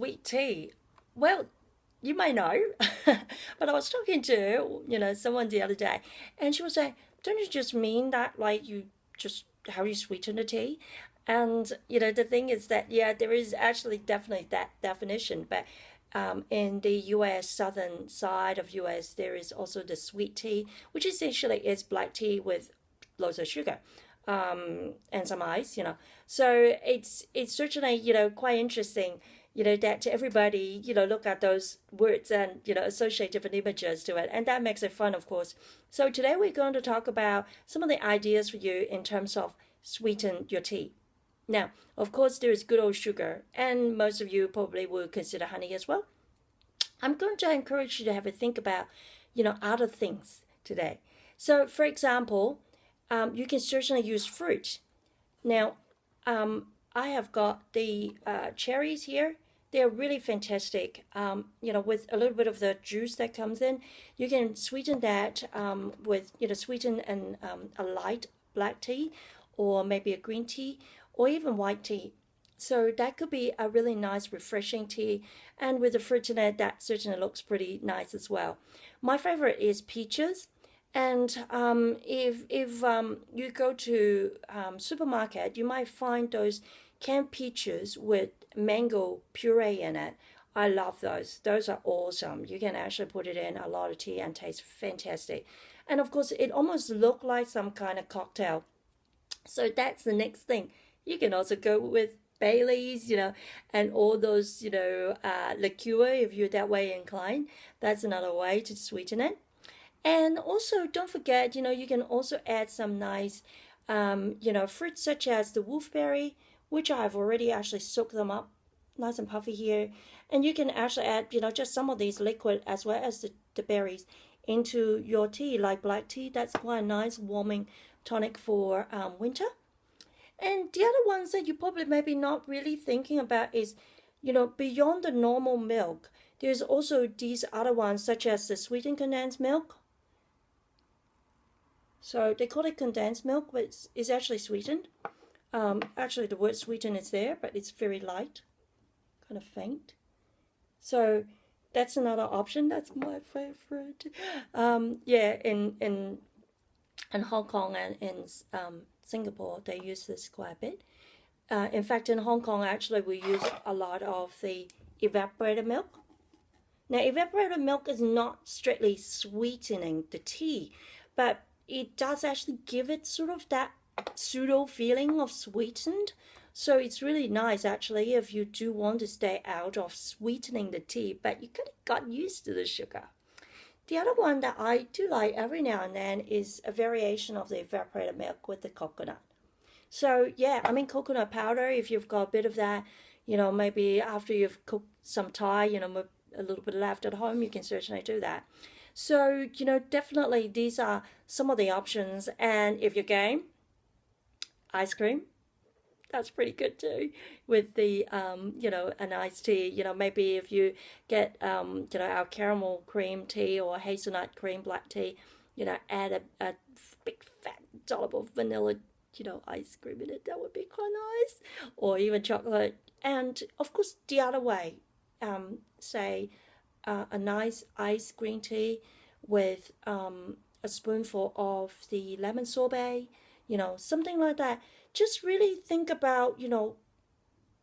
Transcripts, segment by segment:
sweet tea? Well, you may know, but I was talking to, someone the other day, and she was saying, don't you just mean that like you just how you sweeten the tea? And the thing is that yeah, there is actually definitely that definition, but in the U.S. southern side of U.S. there is also the sweet tea, which essentially is black tea with loads of sugar, and some ice. So it's certainly quite interesting. That everybody look at those words and associate different images to it, and that makes it fun, of course. So today we're going to talk about some of the ideas for you in terms of sweeten your tea. Now, of course, there is good old sugar, and most of you probably will consider honey as well. I'm going to encourage you to have a think about, other things today. So, for example, you can certainly use fruit. Now, I have got the cherries here. They're really fantastic. With a little bit of the juice that comes in, you can sweeten that with, sweeten and a light black tea, or maybe a green tea, or even white tea. So that could be a really nice, refreshing tea. And with the fruit in it, that certainly looks pretty nice as well. My favorite is peaches. And if you go to supermarket, you might find those canned peaches with mango puree in it. I love those. Those are awesome. You can actually put it in a lot of tea and taste fantastic. And of course, it almost looks like some kind of cocktail. So that's the next thing. You can also go with Baileys, and all those, liqueur if you're that way inclined. That's another way to sweeten it. And also, don't forget, you can also add some nice, fruits such as the wolfberry, which I've already actually soaked them up nice and puffy here. And you can actually add, just some of these liquid as well as the berries into your tea, like black tea. That's quite a nice warming tonic for winter. And the other ones that you probably maybe not really thinking about is, beyond the normal milk, there's also these other ones such as the sweetened condensed milk. So they call it condensed milk, but it's actually sweetened. Actually, the word sweeten is there, but it's very light, kind of faint. So that's another option. That's my favorite. Yeah, in Hong Kong and in Singapore, they use this quite a bit. In fact, in Hong Kong, actually, we use a lot of the evaporated milk. Now, evaporated milk is not strictly sweetening the tea, but it does actually give it sort of that pseudo feeling of sweetened. So it's really nice actually if you do want to stay out of sweetening the tea, but you kind of got used to the sugar. The other one that I do like every now and then is a variation of the evaporated milk with the coconut. So yeah, I mean coconut powder, if you've got a bit of that, maybe after you've cooked some Thai, a little bit left at home, you can certainly do that. So, definitely these are some of the options. And if you're game, ice cream, that's pretty good too. With the, an iced tea, maybe if you get, our caramel cream tea or hazelnut cream black tea, add a big fat dollop of vanilla, ice cream in it. That would be quite nice. Or even chocolate. And of course, the other way, say, a nice iced green tea with a spoonful of the lemon sorbet, something like that. Just really think about,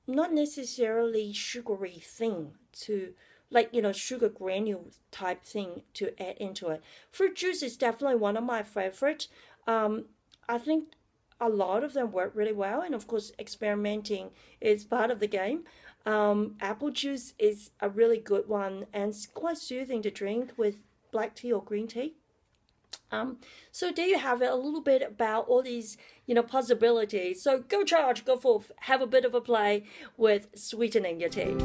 not necessarily sugary thing to, like, sugar granule type thing to add into it. Fruit juice is definitely one of my favorite. I think a lot of them work really well, and of course experimenting is part of the game. Apple juice is a really good one and it's quite soothing to drink with black tea or green tea. So there you have it, a little bit about all these, possibilities. So go charge, go forth, have a bit of a play with sweetening your tea.